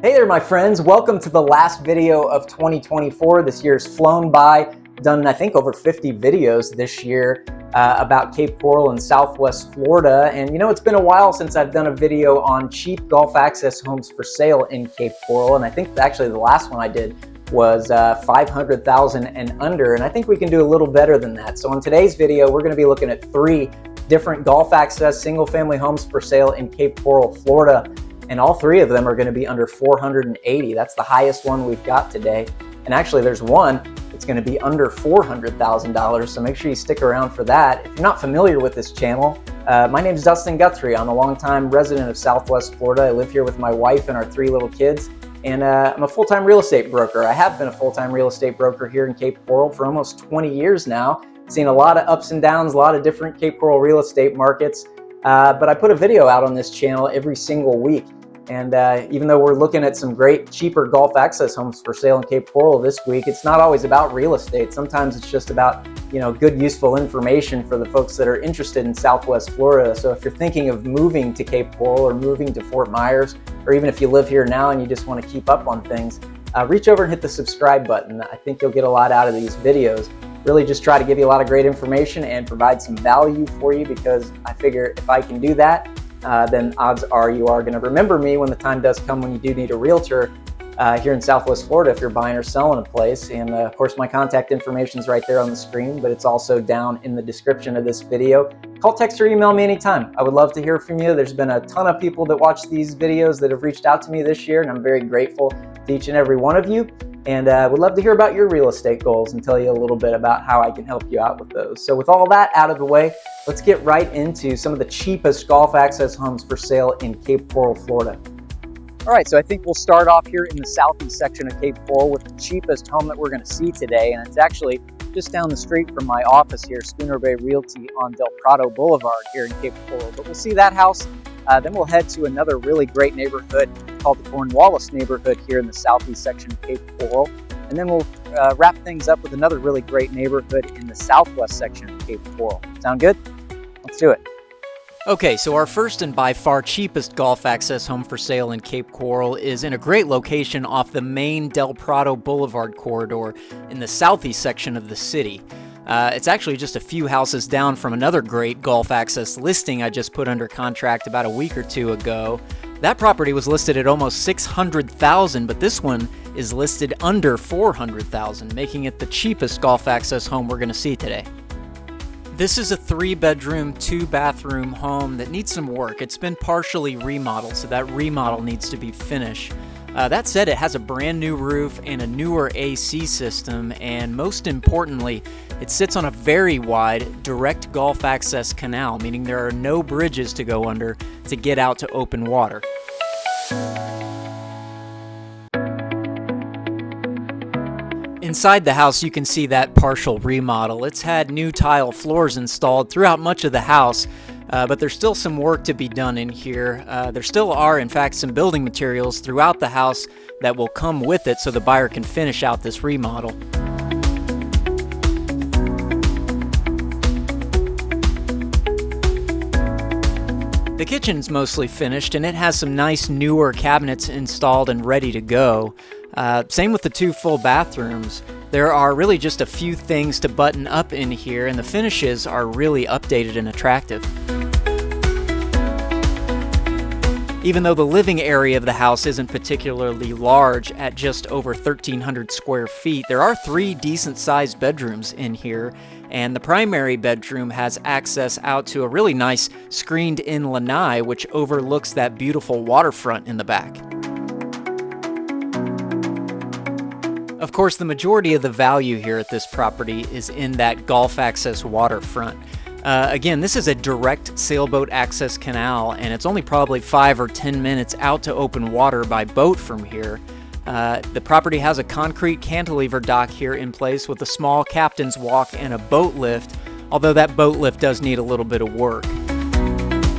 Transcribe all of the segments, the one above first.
Hey there, my friends. Welcome to the last video of 2024. This year's flown by. Done, I think, over 50 videos this year about Cape Coral and Southwest Florida. And you know, it's been a while since I've done a video on cheap golf access homes for sale in Cape Coral. And I think actually the last one I did was 500,000 and under. And I think we can do a little better than that. So in today's video, we're going to be looking at 3 different golf access single family homes for sale in Cape Coral, Florida. And all 3 of them are going to be under 480. That's the highest one we've got today. And actually there's one that's going to be under $400,000. So make sure you stick around for that. If you're not familiar with this channel, my name is Dustin Guthrie. I'm a longtime resident of Southwest Florida. I live here with my wife and our 3 little kids. And I'm a full-time real estate broker. I have been a full-time real estate broker here in Cape Coral for almost 20 years now. Seen a lot of ups and downs, a lot of different Cape Coral real estate markets. But I put a video out on this channel every single week. And even though we're looking at some great cheaper golf access homes for sale in Cape Coral this week, it's not always about real estate. Sometimes it's just about, you know, good, useful information for the folks that are interested in Southwest Florida. So if you're thinking of moving to Cape Coral or moving to Fort Myers, or even if you live here now and you just want to keep up on things, reach over and hit the subscribe button. I think you'll get a lot out of these videos. Really just try to give you a lot of great information and provide some value for you, because I figure if I can do that, then odds are you are going to remember me when the time does come when you do need a realtor here in Southwest Florida if you're buying or selling a place. And of course, my contact information is right there on the screen, but it's also down in the description of this video. Call, text, or email me anytime. I would love to hear from you. There's been a ton of people that watch these videos that have reached out to me this year, and I'm very grateful to each and every one of you. And would love to hear about your real estate goals and tell you a little bit about how I can help you out with those. So with all that out of the way, let's get right into some of the cheapest golf access homes for sale in Cape Coral, Florida. All right, so I think we'll start off here in the southeast section of Cape Coral with the cheapest home that we're going to see today. And it's actually just down the street from my office here, Schooner Bay Realty on Del Prado Boulevard here in Cape Coral. But we'll see that house. Then we'll head to another really great neighborhood called the Cornwallis neighborhood here in the southeast section of Cape Coral. And then we'll wrap things up with another really great neighborhood in the southwest section of Cape Coral. Sound good? Let's do it. Okay, so our first and by far cheapest golf access home for sale in Cape Coral is in a great location off the main Del Prado Boulevard corridor in the southeast section of the city. It's actually just a few houses down from another great golf access listing I just put under contract about a week or 2 ago. That property was listed at almost $600,000, but this one is listed under $400,000, making it the cheapest golf access home we're going to see today. This is a 3-bedroom, 2-bathroom home that needs some work. It's been partially remodeled, so that remodel needs to be finished. That said, it has a brand new roof and a newer AC system, and most importantly, it sits on a very wide direct golf access canal, meaning there are no bridges to go under to get out to open water. Inside the house, you can see that partial remodel. It's had new tile floors installed throughout much of the house, but there's still some work to be done in here. There still are, in fact, some building materials throughout the house that will come with it so the buyer can finish out this remodel. The kitchen's mostly finished, and it has some nice newer cabinets installed and ready to go. Same with the 2 full bathrooms. There are really just a few things to button up in here, and the finishes are really updated and attractive. Even though the living area of the house isn't particularly large at just over 1,300 square feet, there are 3 decent-sized bedrooms in here, and the primary bedroom has access out to a really nice screened-in lanai, which overlooks that beautiful waterfront in the back. Of course, the majority of the value here at this property is in that golf access waterfront. Again, this is a direct sailboat access canal, and it's only probably 5 or 10 minutes out to open water by boat from here. The property has a concrete cantilever dock here in place with a small captain's walk and a boat lift, although that boat lift does need a little bit of work.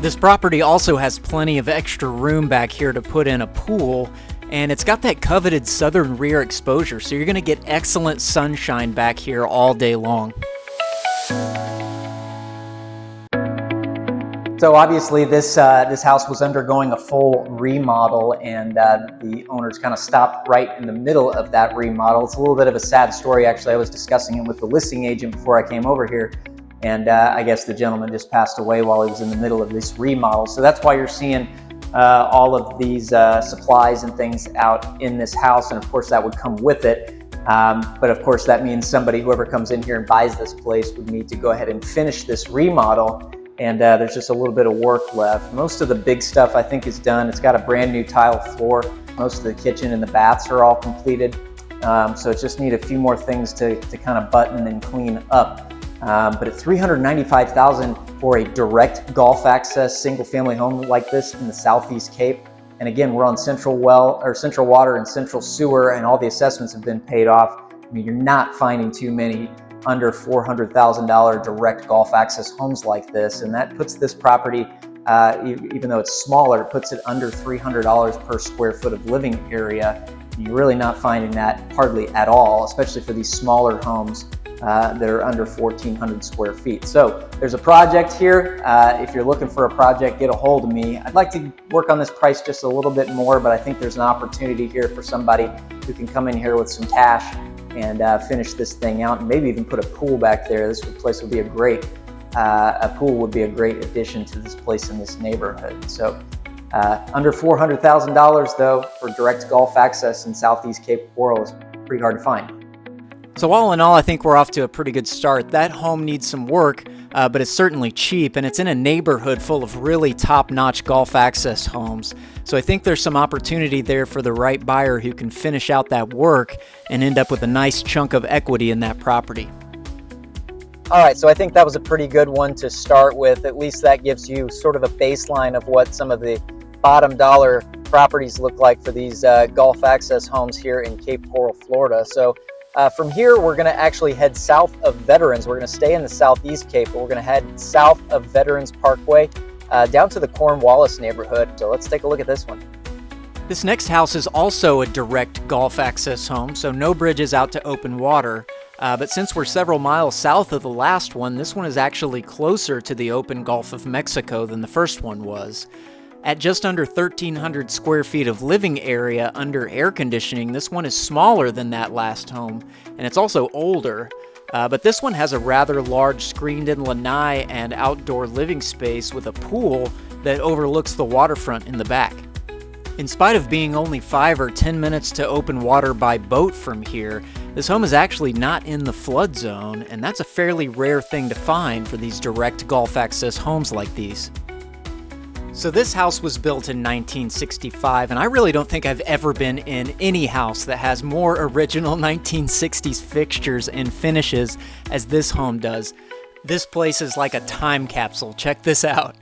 This property also has plenty of extra room back here to put in a pool, and it's got that coveted southern rear exposure, so you're going to get excellent sunshine back here all day long. So obviously this house was undergoing a full remodel, and the owners kind of stopped right in the middle of that remodel. It's a little bit of a sad story, actually. I was discussing it with the listing agent before I came over here, and I guess the gentleman just passed away while he was in the middle of this remodel. So that's why you're seeing all of these supplies and things out in this house, and of course that would come with it. But of course that means whoever comes in here and buys this place would need to go ahead and finish this remodel. And there's just a little bit of work left. Most of the big stuff I think is done. It's got a brand new tile floor. Most of the kitchen and the baths are all completed. So it just need a few more things to kind of button and clean up. But at $395,000 for a direct Gulf access single family home like this in the Southeast Cape. And again, we're on central water and central sewer, and all the assessments have been paid off. I mean, you're not finding too many under $400,000 direct Gulf access homes like this, and that puts this property, even though it's smaller, it puts it under $300 per square foot of living area. You're really not finding that hardly at all, especially for these smaller homes that are under 1,400 square feet. So there's a project here. If you're looking for a project, get a hold of me. I'd like to work on this price just a little bit more, but I think there's an opportunity here for somebody who can come in here with some cash and finish this thing out, and maybe even put a pool back there. This place would be a pool would be a great addition to this place in this neighborhood. So under $400,000 though for direct Gulf access in Southeast Cape Coral is pretty hard to find. So all in all, I think we're off to a pretty good start. That home needs some work, but it's certainly cheap, and it's in a neighborhood full of really top-notch Gulf access homes. So I think there's some opportunity there for the right buyer who can finish out that work and end up with a nice chunk of equity in that property. All right, so I think that was a pretty good one to start with. At least that gives you sort of a baseline of what some of the bottom dollar properties look like for these Gulf access homes here in Cape Coral, Florida. So from here, we're going to actually head south of Veterans. We're going to stay in the Southeast Cape, but we're going to head south of Veterans Parkway down to the Cornwallis neighborhood. So let's take a look at this one. This next house is also a direct Gulf access home, so no bridges out to open water. But since we're several miles south of the last one, this one is actually closer to the open Gulf of Mexico than the first one was. At just under 1,300 square feet of living area under air conditioning, this one is smaller than that last home, and it's also older. But this one has a rather large screened-in lanai and outdoor living space with a pool that overlooks the waterfront in the back. In spite of being only 5 or 10 minutes to open water by boat from here, this home is actually not in the flood zone, and that's a fairly rare thing to find for these direct Gulf access homes like these. So this house was built in 1965, and I really don't think I've ever been in any house that has more original 1960s fixtures and finishes as this home does. This place is like a time capsule. Check this out.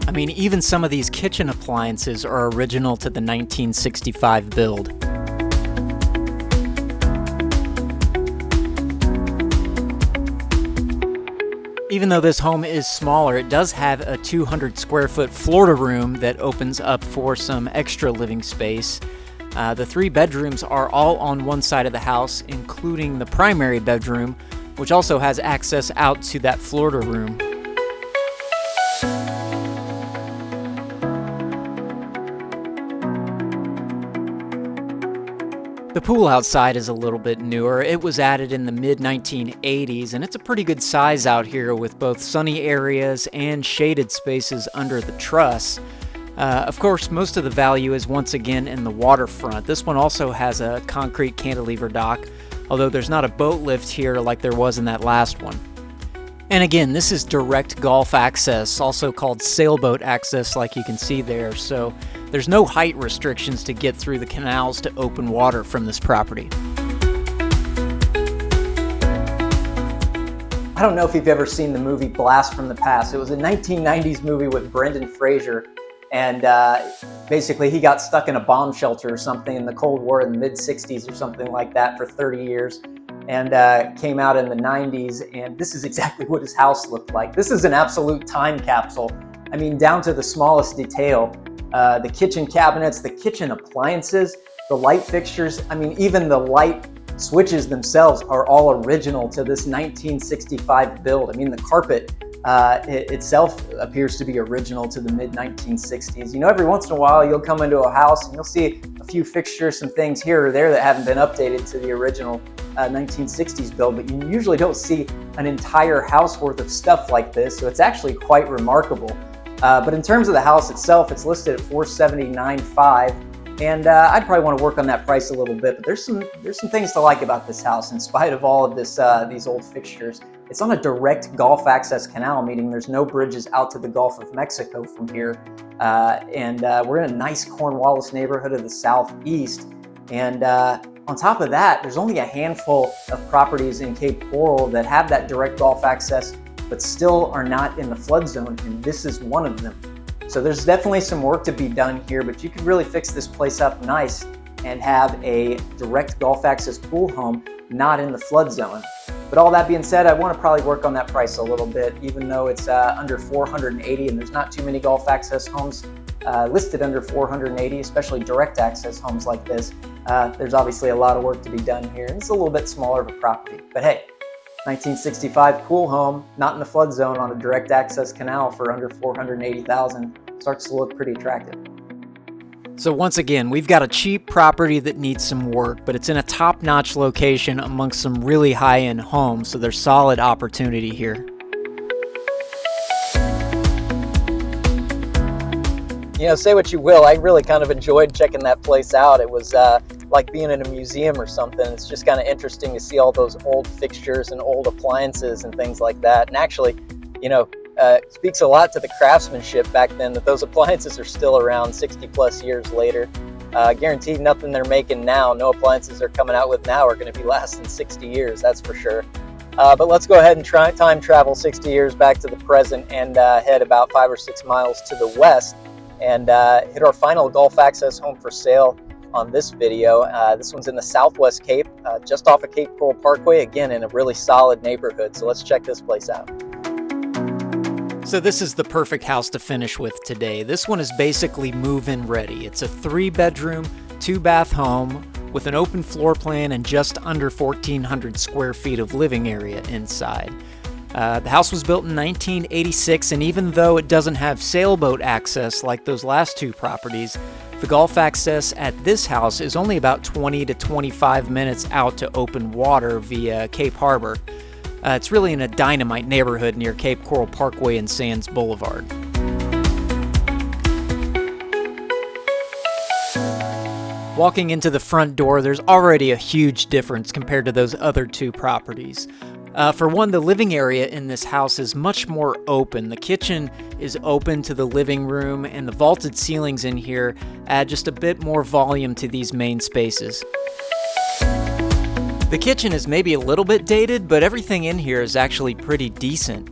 I mean, even some of these kitchen appliances are original to the 1965 build. Even though this home is smaller, it does have a 200 square foot Florida room that opens up for some extra living space. The 3 bedrooms are all on one side of the house, including the primary bedroom, which also has access out to that Florida room. The pool outside is a little bit newer. It was added in the mid-1980s, and it's a pretty good size out here with both sunny areas and shaded spaces under the truss. Of course, most of the value is once again in the waterfront. This one also has a concrete cantilever dock, although there's not a boat lift here like there was in that last one. And again, this is direct Gulf access, also called sailboat access like you can see there, so there's no height restrictions to get through the canals to open water from this property. I don't know if you've ever seen the movie Blast from the Past. It was a 1990s movie with Brendan Fraser, and basically he got stuck in a bomb shelter or something in the Cold War in the mid-60s or something like that for 30 years. and came out in the 90s, and this is exactly what his house looked like. This is an absolute time capsule. I mean, down to the smallest detail. The kitchen cabinets, the kitchen appliances, the light fixtures, I mean, even the light switches themselves are all original to this 1965 build. I mean, the carpet itself appears to be original to the mid-1960s. You know, every once in a while you'll come into a house and you'll see a few fixtures, some things here or there that haven't been updated to the original 1960s build, but you usually don't see an entire house worth of stuff like this, so it's actually quite remarkable. But in terms of the house itself, it's listed at $479,500, and I'd probably want to work on that price a little bit. But there's some things to like about this house, in spite of all of this these old fixtures. It's on a direct Gulf access canal, meaning there's no bridges out to the Gulf of Mexico from here, and we're in a nice Cornwallis neighborhood of the southeast. And on top of that, there's only a handful of properties in Cape Coral that have that direct Gulf access, but still are not in the flood zone, and this is one of them. So there's definitely some work to be done here, but you could really fix this place up nice and have a direct Gulf access pool home not in the flood zone. But all that being said, I want to probably work on that price a little bit, even though it's under $480, and there's not too many Gulf access homes listed under $480, especially direct access homes like this. There's obviously a lot of work to be done here, and it's a little bit smaller of a property. But hey, 1965 pool home, not in the flood zone on a direct access canal for under $480,000 starts to look pretty attractive. So once again, we've got a cheap property that needs some work, but it's in a top-notch location amongst some really high-end homes, so there's solid opportunity here. You know, say what you will, I really kind of enjoyed checking that place out. It was like being in a museum or something. It's just kind of interesting to see all those old fixtures and old appliances and things like that. And actually, you know, it speaks a lot to the craftsmanship back then that those appliances are still around 60 plus years later. Guaranteed nothing they're making now, no appliances they're coming out with now are going to be lasting 60 years, that's for sure. But let's go ahead and try time travel 60 years back to the present and head about 5 or 6 miles to the west and hit our final Gulf access home for sale on this video. This one's in the Southwest Cape, just off of Cape Coral Parkway, again in a really solid neighborhood. So let's check this place out. So this is the perfect house to finish with today. This one is basically move-in ready. It's a 3-bedroom, 2-bath home with an open floor plan and just under 1,400 square feet of living area inside. The house was built in 1986, and even though it doesn't have sailboat access like those last two properties, the Gulf access at this house is only about 20 to 25 minutes out to open water via Cape Harbor. It's really in a dynamite neighborhood near Cape Coral Parkway and Sands Boulevard. Walking into the front door, there's already a huge difference compared to those other two properties. For one, the living area in this house is much more open. The kitchen is open to the living room, and the vaulted ceilings in here add just a bit more volume to these main spaces. The kitchen is maybe a little bit dated, but everything in here is actually pretty decent.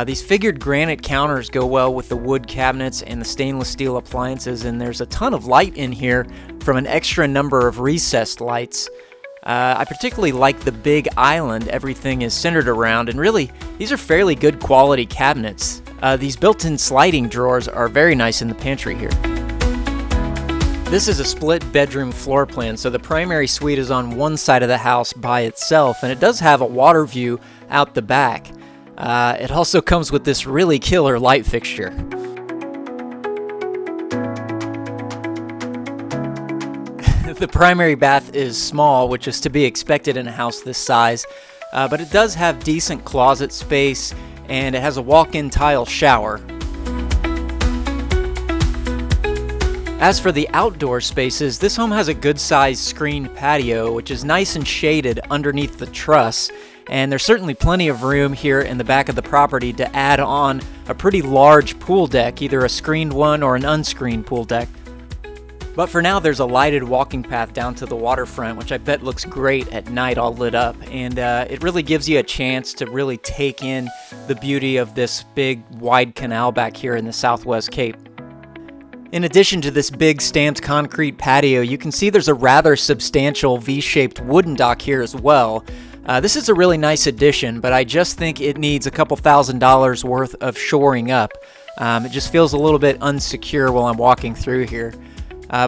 These figured granite counters go well with the wood cabinets and the stainless steel appliances, and there's a ton of light in here from an extra number of recessed lights. I particularly like the big island everything is centered around, and really, these are fairly good quality cabinets. These built-in sliding drawers are very nice in the pantry here. This is a split bedroom floor plan, so the primary suite is on one side of the house by itself, and it does have a water view out the back. It also comes with this really killer light fixture. The primary bath is small, which is to be expected in a house this size, but it does have decent closet space, and it has a walk-in tile shower. As for the outdoor spaces, this home has a good-sized screened patio, which is nice and shaded underneath the truss, and there's certainly plenty of room here in the back of the property to add on a pretty large pool deck, either a screened one or an unscreened pool deck. But for now, there's a lighted walking path down to the waterfront, which I bet looks great at night all lit up, and it really gives you a chance to really take in the beauty of this big, wide canal back here in the Southwest Cape. In addition to this big stamped concrete patio, you can see there's a rather substantial V-shaped wooden dock here as well. This is a really nice addition, but I just think it needs a couple $1,000s worth of shoring up. It just feels a little bit unsecure while I'm walking through here.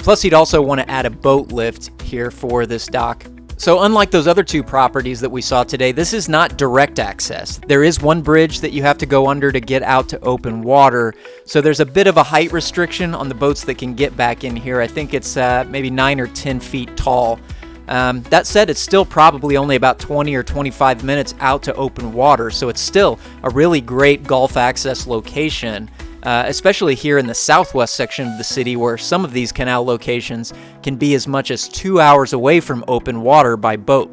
Plus, you'd also want to add a boat lift here for this dock. So unlike those other two properties that we saw today, this is not direct access. There is one bridge that you have to go under to get out to open water. So there's a bit of a height restriction on the boats that can get back in here. I think it's maybe 9 or 10 feet tall. That said, it's still probably only about 20 or 25 minutes out to open water. So it's still a really great Gulf access location. Especially here in the southwest section of the city, where some of these canal locations can be as much as 2 hours away from open water by boat.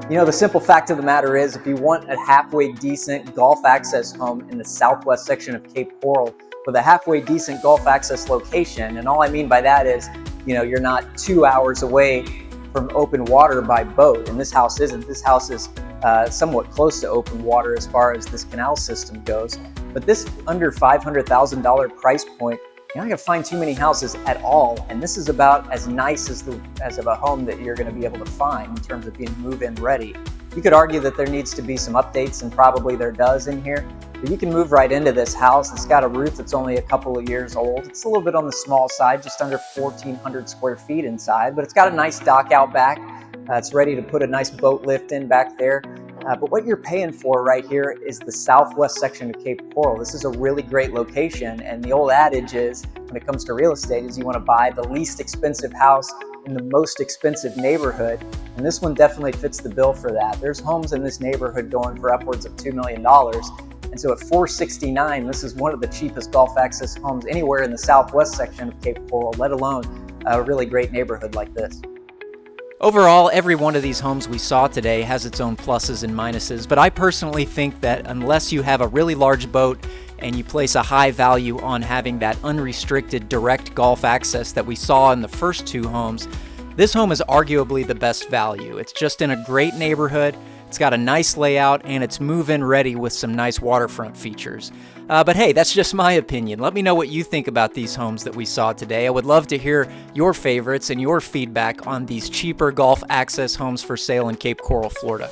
You know, the simple fact of the matter is, if you want a halfway decent Gulf access home in the southwest section of Cape Coral with a halfway decent Gulf access location, and all I mean by that is, you know, you're not 2 hours away from open water by boat, and this house isn't. This house is somewhat close to open water as far as this canal system goes. But this under $500,000 price point, you're not going to find too many houses at all, and this is about as nice as of a home that you're going to be able to find in terms of being move-in ready. You could argue that there needs to be some updates, and probably there does in here, but you can move right into this house. It's got a roof that's only a couple of years old. It's a little bit on the small side, just under 1,400 square feet inside, but it's got a nice dock out back. It's ready to put a nice boat lift in back there. But what you're paying for right here is the southwest section of Cape Coral. This is a really great location, and the old adage is, when it comes to real estate, is you want to buy the least expensive house in the most expensive neighborhood, and this one definitely fits the bill for that. There's homes in this neighborhood going for upwards of $2 million, and so at $469,000, this is one of the cheapest Gulf access homes anywhere in the southwest section of Cape Coral, let alone a really great neighborhood like this. Overall, every one of these homes we saw today has its own pluses and minuses, but I personally think that unless you have a really large boat and you place a high value on having that unrestricted direct Gulf access that we saw in the first two homes, this home is arguably the best value. It's just in a great neighborhood, it's got a nice layout, and it's move-in ready with some nice waterfront features. But hey, that's just my opinion. Let me know what you think about these homes that we saw today. I would love to hear your favorites and your feedback on these cheaper Gulf access homes for sale in Cape Coral, Florida.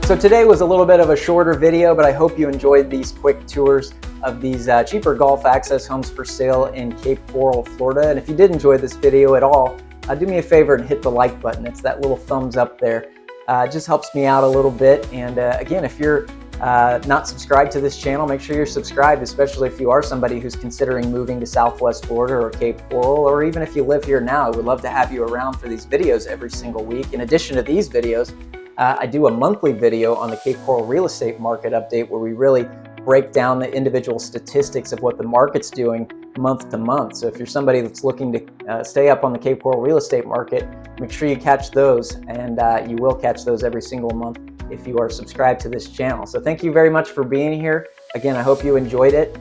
So today was a little bit of a shorter video, but I hope you enjoyed these quick tours of these cheaper Gulf access homes for sale in Cape Coral, Florida. And if you did enjoy this video at all, do me a favor and hit the like button. It's that little thumbs up there. It just helps me out a little bit. And again, if you're not subscribed to this channel, make sure you're subscribed, especially if you are somebody who's considering moving to Southwest Florida or Cape Coral, or even if you live here now. I would love to have you around for these videos every single week. In addition to these videos, I do a monthly video on the Cape Coral real estate market update, where we really break down the individual statistics of what the market's doing month to month. So if you're somebody that's looking to stay up on the Cape Coral real estate market, make sure you catch those, and you will catch those every single month if you are subscribed to this channel. So thank you very much for being here. Again, I hope you enjoyed it.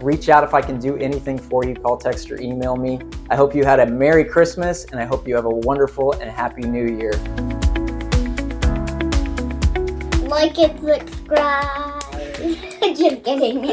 Reach out if I can do anything for you. Call, text, or email me. I hope you had a Merry Christmas, and I hope you have a wonderful and Happy New Year. Like and subscribe. Just kidding.